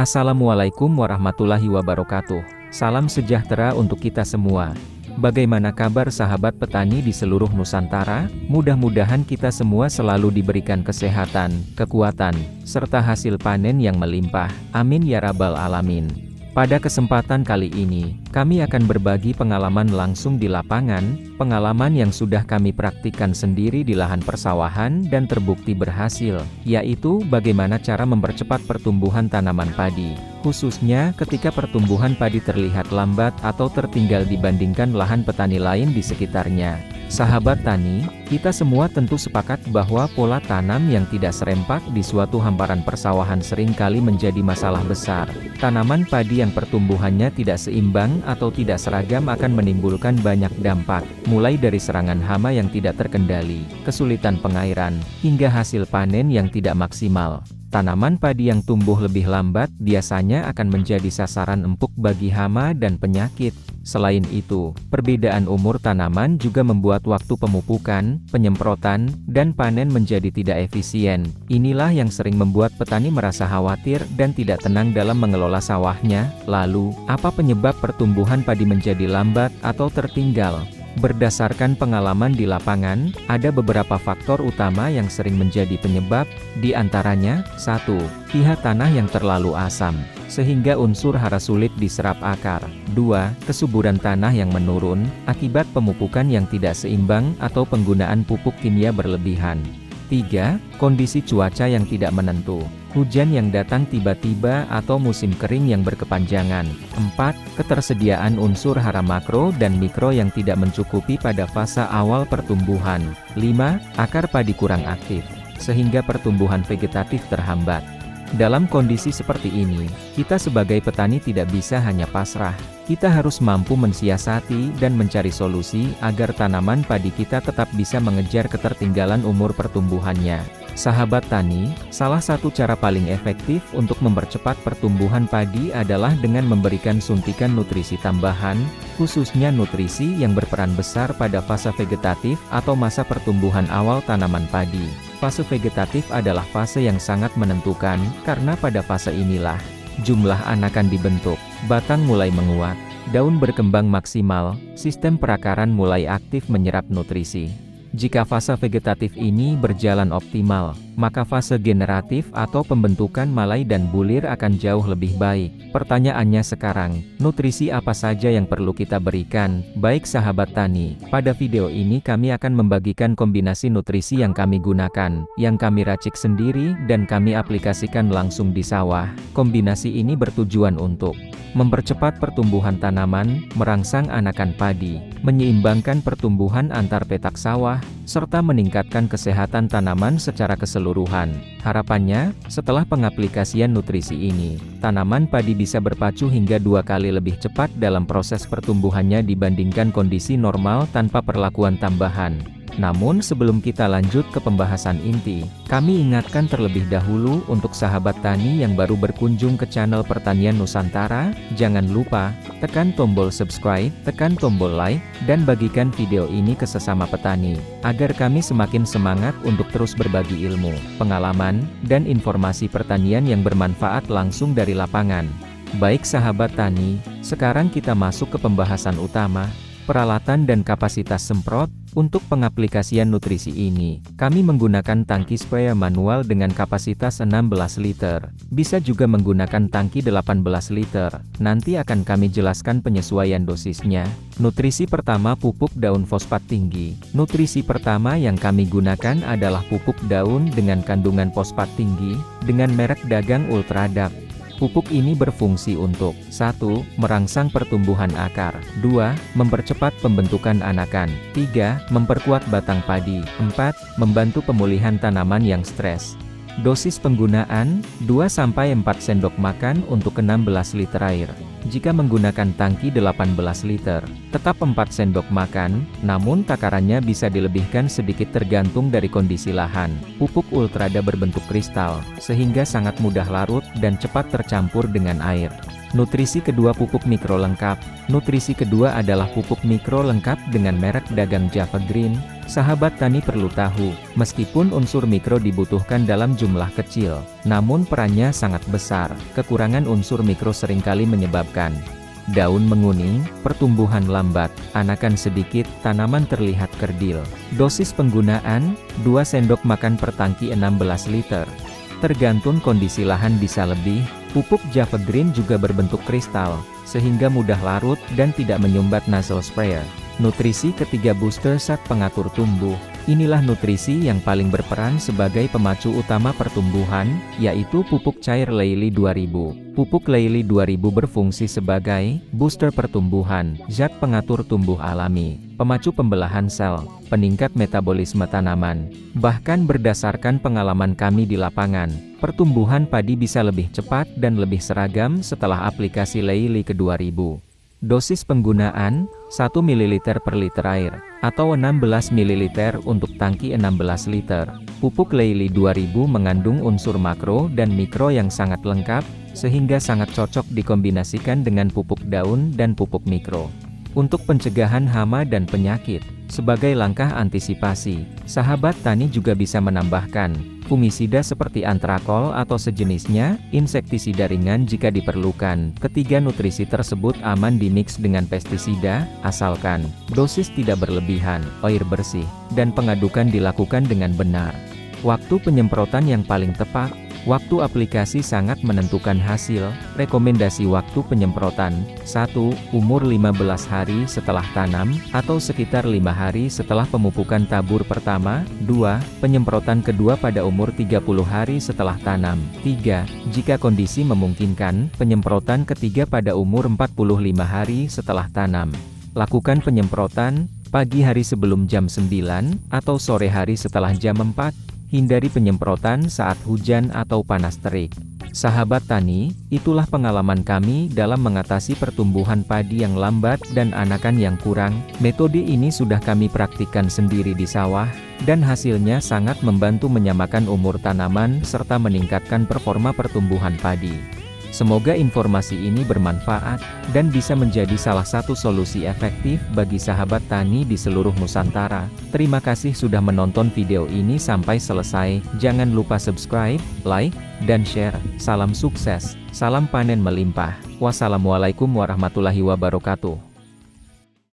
Assalamualaikum warahmatullahi wabarakatuh. Salam sejahtera untuk kita semua. Bagaimana kabar sahabat petani di seluruh Nusantara? Mudah-mudahan kita semua selalu diberikan kesehatan, kekuatan, serta hasil panen yang melimpah. Amin ya rabbal alamin. Pada kesempatan kali ini, kami akan berbagi pengalaman langsung di lapangan, pengalaman yang sudah kami praktikkan sendiri di lahan persawahan dan terbukti berhasil, yaitu bagaimana cara mempercepat pertumbuhan tanaman padi, khususnya ketika pertumbuhan padi terlihat lambat atau tertinggal dibandingkan lahan petani lain di sekitarnya. Sahabat tani, kita semua tentu sepakat bahwa pola tanam yang tidak serempak di suatu hamparan persawahan seringkali menjadi masalah besar. Tanaman padi yang pertumbuhannya tidak seimbang atau tidak seragam akan menimbulkan banyak dampak, mulai dari serangan hama yang tidak terkendali, kesulitan pengairan, hingga hasil panen yang tidak maksimal. Tanaman padi yang tumbuh lebih lambat biasanya akan menjadi sasaran empuk bagi hama dan penyakit. Selain itu, perbedaan umur tanaman juga membuat waktu pemupukan, penyemprotan, dan panen menjadi tidak efisien. Inilah yang sering membuat petani merasa khawatir dan tidak tenang dalam mengelola sawahnya. Lalu, apa penyebab pertumbuhan padi menjadi lambat atau tertinggal? Berdasarkan pengalaman di lapangan, ada beberapa faktor utama yang sering menjadi penyebab, di antaranya, 1. pH tanah yang terlalu asam, sehingga unsur hara sulit diserap akar. 2. Kesuburan tanah yang menurun, akibat pemupukan yang tidak seimbang atau penggunaan pupuk kimia berlebihan. 3. Kondisi cuaca yang tidak menentu, hujan yang datang tiba-tiba atau musim kering yang berkepanjangan. 4. Ketersediaan unsur hara makro dan mikro yang tidak mencukupi pada fase awal pertumbuhan. 5. Akar padi kurang aktif, sehingga pertumbuhan vegetatif terhambat. Dalam kondisi seperti ini, kita sebagai petani tidak bisa hanya pasrah. Kita harus mampu mensiasati dan mencari solusi agar tanaman padi kita tetap bisa mengejar ketertinggalan umur pertumbuhannya. Sahabat tani, salah satu cara paling efektif untuk mempercepat pertumbuhan padi adalah dengan memberikan suntikan nutrisi tambahan, khususnya nutrisi yang berperan besar pada fase vegetatif atau masa pertumbuhan awal tanaman padi. Fase vegetatif adalah fase yang sangat menentukan, karena pada fase inilah jumlah anakan dibentuk, batang mulai menguat, daun berkembang maksimal, sistem perakaran mulai aktif menyerap nutrisi. Jika fase vegetatif ini berjalan optimal, maka fase generatif atau pembentukan malai dan bulir akan jauh lebih baik. Pertanyaannya sekarang, nutrisi apa saja yang perlu kita berikan? Baik sahabat tani, pada video ini kami akan membagikan kombinasi nutrisi yang kami gunakan, yang kami racik sendiri dan kami aplikasikan langsung di sawah. Kombinasi ini bertujuan untuk mempercepat pertumbuhan tanaman, merangsang anakan padi, menyeimbangkan pertumbuhan antar petak sawah, serta meningkatkan kesehatan tanaman secara keseluruhan. Harapannya, setelah pengaplikasian nutrisi ini, tanaman padi bisa berpacu hingga 2 kali lebih cepat dalam proses pertumbuhannya dibandingkan kondisi normal tanpa perlakuan tambahan. Namun sebelum kita lanjut ke pembahasan inti, kami ingatkan terlebih dahulu untuk sahabat tani yang baru berkunjung ke channel Pertanian Nusantara, jangan lupa, tekan tombol subscribe, tekan tombol like, dan bagikan video ini ke sesama petani, agar kami semakin semangat untuk terus berbagi ilmu, pengalaman, dan informasi pertanian yang bermanfaat langsung dari lapangan. Baik sahabat tani, sekarang kita masuk ke pembahasan utama, peralatan dan kapasitas semprot. Untuk pengaplikasian nutrisi ini, kami menggunakan tangki sprayer manual dengan kapasitas 16 liter. Bisa juga menggunakan tangki 18 liter. Nanti akan kami jelaskan penyesuaian dosisnya. Nutrisi pertama, pupuk daun fosfat tinggi. Nutrisi pertama yang kami gunakan adalah pupuk daun dengan kandungan fosfat tinggi, dengan merek dagang Ultradap. Pupuk ini berfungsi untuk 1. Merangsang pertumbuhan akar, 2. Mempercepat pembentukan anakan, 3. Memperkuat batang padi, 4. Membantu pemulihan tanaman yang stres. Dosis penggunaan, 2-4 sendok makan untuk 16 liter air. Jika menggunakan tangki 18 liter, tetap 4 sendok makan, namun takarannya bisa dilebihkan sedikit tergantung dari kondisi lahan. Pupuk Ultrada berbentuk kristal, sehingga sangat mudah larut dan cepat tercampur dengan air. Nutrisi kedua pupuk mikro lengkap. Nutrisi kedua adalah pupuk mikro lengkap dengan merek dagang Java Green. Sahabat tani perlu tahu, meskipun unsur mikro dibutuhkan dalam jumlah kecil, namun perannya sangat besar. Kekurangan unsur mikro seringkali menyebabkan daun menguning, pertumbuhan lambat, anakan sedikit, tanaman terlihat kerdil. Dosis penggunaan, 2 sendok makan per tangki 16 liter. Tergantung kondisi lahan bisa lebih. Pupuk Java Green juga berbentuk kristal, sehingga mudah larut dan tidak menyumbat nozzle sprayer. Nutrisi ketiga booster saat pengatur tumbuh. Inilah nutrisi yang paling berperan sebagai pemacu utama pertumbuhan, yaitu pupuk cair Leyli 2000. Pupuk Leyli 2000 berfungsi sebagai booster pertumbuhan, zat pengatur tumbuh alami, pemacu pembelahan sel, peningkat metabolisme tanaman. Bahkan berdasarkan pengalaman kami di lapangan, pertumbuhan padi bisa lebih cepat dan lebih seragam setelah aplikasi Leyli ke 2000. Dosis penggunaan, 1 ml per liter air, atau 16 ml untuk tangki 16 liter. Pupuk Leyli 2000 mengandung unsur makro dan mikro yang sangat lengkap, sehingga sangat cocok dikombinasikan dengan pupuk daun dan pupuk mikro. Untuk pencegahan hama dan penyakit, sebagai langkah antisipasi, sahabat tani juga bisa menambahkan fungisida seperti antrakol atau sejenisnya, insektisida ringan jika diperlukan. Ketiga nutrisi tersebut aman dimix dengan pestisida, asalkan dosis tidak berlebihan, air bersih, dan pengadukan dilakukan dengan benar. Waktu penyemprotan yang paling tepat. Waktu aplikasi sangat menentukan hasil. Rekomendasi waktu penyemprotan: 1. Umur 15 hari setelah tanam, atau sekitar 5 hari setelah pemupukan tabur pertama. 2. Penyemprotan kedua pada umur 30 hari setelah tanam. 3. Jika kondisi memungkinkan, penyemprotan ketiga pada umur 45 hari setelah tanam. Lakukan penyemprotan pagi hari sebelum jam 9, atau sore hari setelah jam 4. Hindari penyemprotan saat hujan atau panas terik. Sahabat tani, itulah pengalaman kami dalam mengatasi pertumbuhan padi yang lambat dan anakan yang kurang. Metode ini sudah kami praktikkan sendiri di sawah, dan hasilnya sangat membantu menyamakan umur tanaman serta meningkatkan performa pertumbuhan padi. Semoga informasi ini bermanfaat, dan bisa menjadi salah satu solusi efektif bagi sahabat tani di seluruh Nusantara. Terima kasih sudah menonton video ini sampai selesai. Jangan lupa subscribe, like, dan share. Salam sukses, salam panen melimpah. Wassalamualaikum warahmatullahi wabarakatuh.